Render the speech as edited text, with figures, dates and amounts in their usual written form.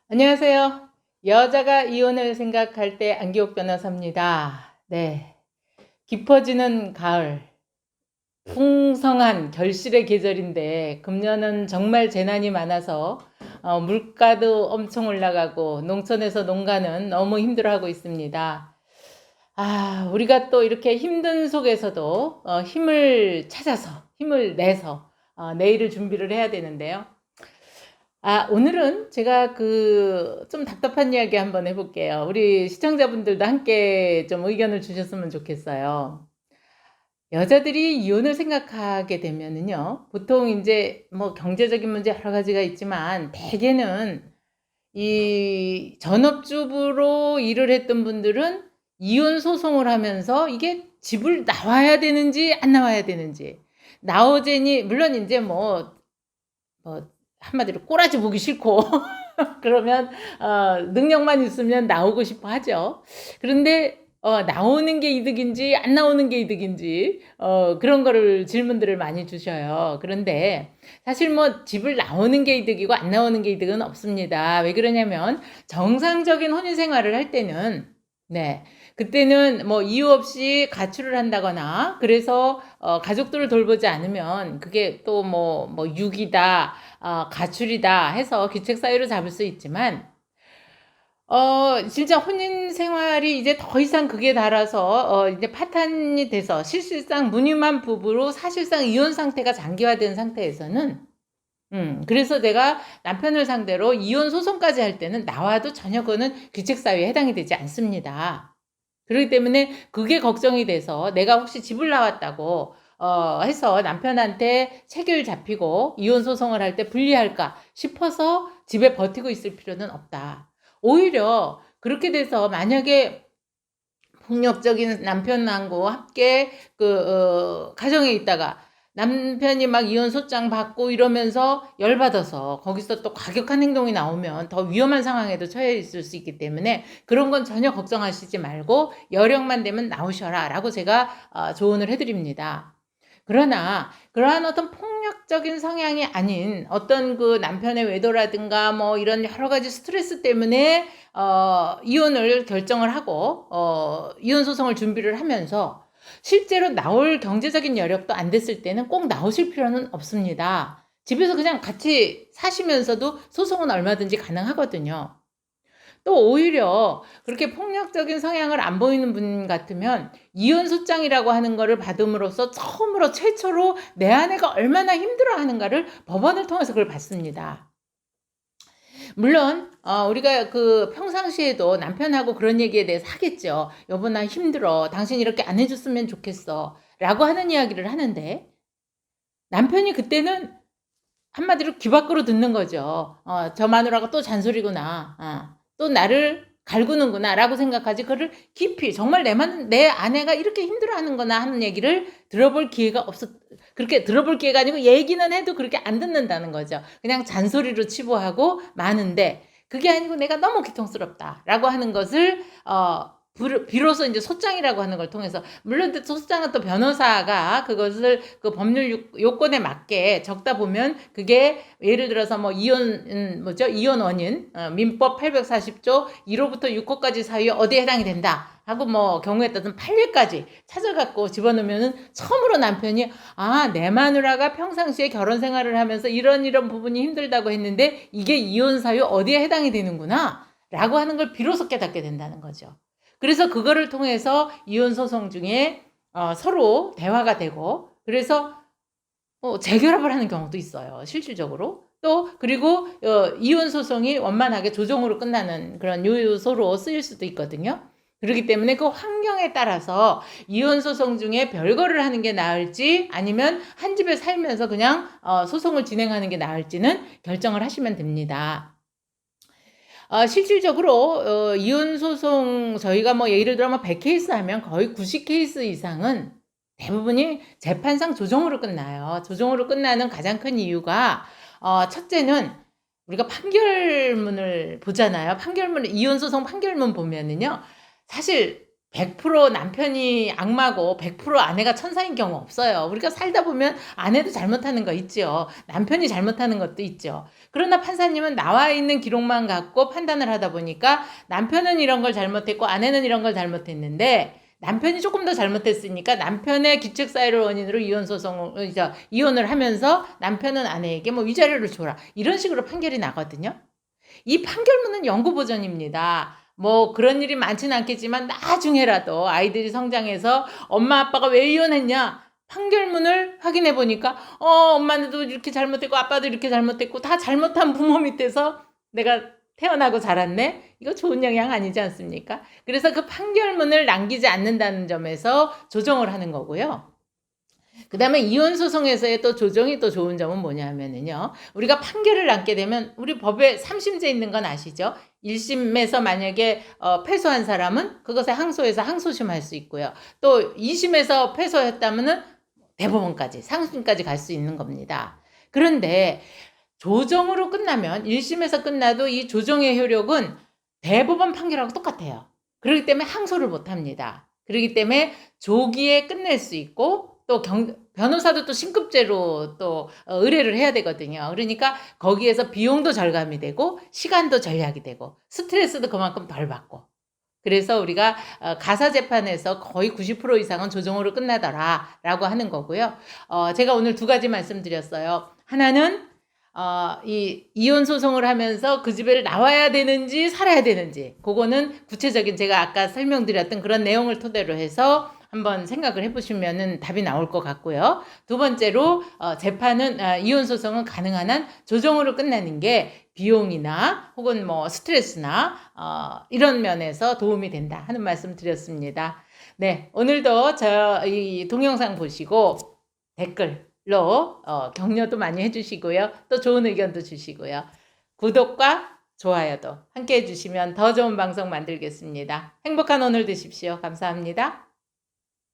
안녕하세요. 여자가 이혼을 생각할 때 안기옥 변호사입니다. 네. 깊어지는 가을, 풍성한 결실의 계절인데 금년은 정말 재난이 많아서 물가도 엄청 올라가고 농촌에서 농가는 너무 힘들어하고 있습니다. 우리가 또 이렇게 힘든 속에서도 힘을 찾아서, 힘을 내서 내일을 준비를 해야 되는데요. 오늘은 제가 좀 답답한 이야기 한번 해볼게요. 우리 시청자분들도 함께 좀 의견을 주셨으면 좋겠어요. 여자들이 이혼을 생각하게 되면은요, 보통 이제 뭐 경제적인 문제 여러 가지가 있지만, 대개는 이 전업주부로 일을 했던 분들은 이혼 소송을 하면서 이게 집을 나와야 되는지 안 나와야 되는지, 나오제니, 물론 이제 뭐 한마디로 꼬라지 보기 싫고 그러면 능력만 있으면 나오고 싶어 하죠. 그런데 나오는 게 이득인지 안 나오는 게 이득인지 그런 거를 질문들을 많이 주셔요. 그런데 사실 뭐 집을 나오는 게 이득이고 안 나오는 게 이득은 없습니다. 왜 그러냐면 정상적인 혼인 생활을 할 때는 네. 그때는 뭐 이유 없이 가출을 한다거나 그래서 가족들을 돌보지 않으면 그게 또 뭐 유기다, 가출이다 해서 귀책 사유를 잡을 수 있지만 진짜 혼인 생활이 이제 더 이상 극에 달아서 이제 파탄이 돼서 실질상 무늬만 부부로 사실상 이혼 상태가 장기화된 상태에서는 그래서 내가 남편을 상대로 이혼 소송까지 할 때는 나와도 전혀 그거는 귀책 사유에 해당이 되지 않습니다. 그렇기 때문에 그게 걱정이 돼서 내가 혹시 집을 나왔다고 해서 남편한테 체결 잡히고 이혼 소송을 할 때 불리할까 싶어서 집에 버티고 있을 필요는 없다. 오히려 그렇게 돼서 만약에 폭력적인 남편하고 함께 가정에 있다가 남편이 막 이혼 소장 받고 이러면서 열받아서 거기서 또 과격한 행동이 나오면 더 위험한 상황에도 처해 있을 수 있기 때문에 그런 건 전혀 걱정하시지 말고 여력만 되면 나오셔라 라고 제가 조언을 해드립니다. 그러나 그러한 어떤 폭력적인 성향이 아닌 어떤 그 남편의 외도라든가 뭐 이런 여러 가지 스트레스 때문에 이혼을 결정을 하고 이혼 소송을 준비를 하면서 실제로 나올 경제적인 여력도 안 됐을 때는 꼭 나오실 필요는 없습니다. 집에서 그냥 같이 사시면서도 소송은 얼마든지 가능하거든요. 또 오히려 그렇게 폭력적인 성향을 안 보이는 분 같으면 이혼 소장이라고 하는 거를 받음으로써 처음으로 최초로 내 아내가 얼마나 힘들어하는가를 법원을 통해서 그걸 봤습니다. 물론 우리가 평상시에도 남편하고 그런 얘기에 대해서 하겠죠. 여보 나 힘들어. 당신 이렇게 안 해줬으면 좋겠어. 라고 하는 이야기를 하는데 남편이 그때는 한마디로 귀 밖으로 듣는 거죠. 저 마누라가 또 잔소리구나. 또 나를 갈구는구나 라고 생각하지 그를 깊이 정말 내 아내가 이렇게 힘들어하는구나 하는 얘기를 들어볼 기회가 그렇게 들어볼 기회가 아니고 얘기는 해도 그렇게 안 듣는다는 거죠. 그냥 잔소리로 치부하고 마는데 그게 아니고 내가 너무 고통스럽다라고 하는 것을 비로소 이제 소장이라고 하는 걸 통해서 물론 소장은 또 변호사가 그것을 그 법률 요건에 맞게 적다 보면 그게 예를 들어서 뭐 이혼 원인 민법 840조 1호부터 6호까지 사유에 어디에 해당이 된다 하고 뭐 경우에 따른 판례까지 찾아갖고 집어넣으면은 처음으로 남편이 내 마누라가 평상시에 결혼 생활을 하면서 이런 부분이 힘들다고 했는데 이게 이혼 사유 어디에 해당이 되는구나 라고 하는 걸 비로소 깨닫게 된다는 거죠. 그래서 그거를 통해서 이혼 소송 중에 서로 대화가 되고 그래서 재결합을 하는 경우도 있어요. 실질적으로. 또 그리고 이혼 소송이 원만하게 조정으로 끝나는 그런 요소로 쓰일 수도 있거든요. 그렇기 때문에 그 환경에 따라서 이혼 소송 중에 별거를 하는 게 나을지 아니면 한 집에 살면서 그냥 소송을 진행하는 게 나을지는 결정을 하시면 됩니다. 실질적으로 이혼 소송 저희가 뭐 예를 들어 100케이스 하면 거의 90케이스 이상은 대부분이 재판상 조정으로 끝나요. 조정으로 끝나는 가장 큰 이유가 첫째는 우리가 판결문을 보잖아요. 이혼 소송 판결문 보면은요. 사실 100% 남편이 악마고 100% 아내가 천사인 경우 없어요. 우리가 살다 보면 아내도 잘못하는 거 있죠. 남편이 잘못하는 것도 있죠. 그러나 판사님은 나와 있는 기록만 갖고 판단을 하다 보니까 남편은 이런 걸 잘못했고 아내는 이런 걸 잘못했는데 남편이 조금 더 잘못했으니까 남편의 규칙사유를 원인으로 이혼을 하면서 남편은 아내에게 뭐 위자료를 줘라. 이런 식으로 판결이 나거든요. 이 판결문은 영구 버전입니다. 뭐 그런 일이 많지는 않겠지만 나중에라도 아이들이 성장해서 엄마 아빠가 왜 이혼했냐 판결문을 확인해 보니까 엄마도 이렇게 잘못했고 아빠도 이렇게 잘못했고 다 잘못한 부모 밑에서 내가 태어나고 자랐네. 이거 좋은 영향 아니지 않습니까? 그래서 그 판결문을 남기지 않는다는 점에서 조정을 하는 거고요. 그 다음에 이혼 소송에서의 또 조정이 또 좋은 점은 뭐냐면은요. 우리가 판결을 남게 되면 우리 법에 3심제 있는 건 아시죠? 1심에서 만약에 패소한 사람은 그것에 항소해서 항소심 할 수 있고요. 또 2심에서 패소했다면은 대법원까지 상심까지 갈 수 있는 겁니다. 그런데 조정으로 끝나면 1심에서 끝나도 이 조정의 효력은 대법원 판결하고 똑같아요. 그렇기 때문에 항소를 못 합니다. 그렇기 때문에 조기에 끝낼 수 있고 또 변호사도 또 신급제로 또 의뢰를 해야 되거든요. 그러니까 거기에서 비용도 절감이 되고 시간도 절약이 되고 스트레스도 그만큼 덜 받고 그래서 우리가 가사재판에서 거의 90% 이상은 조정으로 끝나더라라고 하는 거고요. 제가 오늘 두 가지 말씀드렸어요. 하나는 이 이혼 소송을 하면서 그 집에 나와야 되는지 살아야 되는지 그거는 구체적인 제가 아까 설명드렸던 그런 내용을 토대로 해서 한번 생각을 해보시면 답이 나올 것 같고요. 두 번째로 재판은 이혼 소송은 가능한 한 조정으로 끝나는 게 비용이나 혹은 뭐 스트레스나 이런 면에서 도움이 된다 하는 말씀 드렸습니다. 네, 오늘도 이 동영상 보시고 댓글로 격려도 많이 해주시고요. 또 좋은 의견도 주시고요. 구독과 좋아요도 함께 해주시면 더 좋은 방송 만들겠습니다. 행복한 오늘 되십시오. 감사합니다.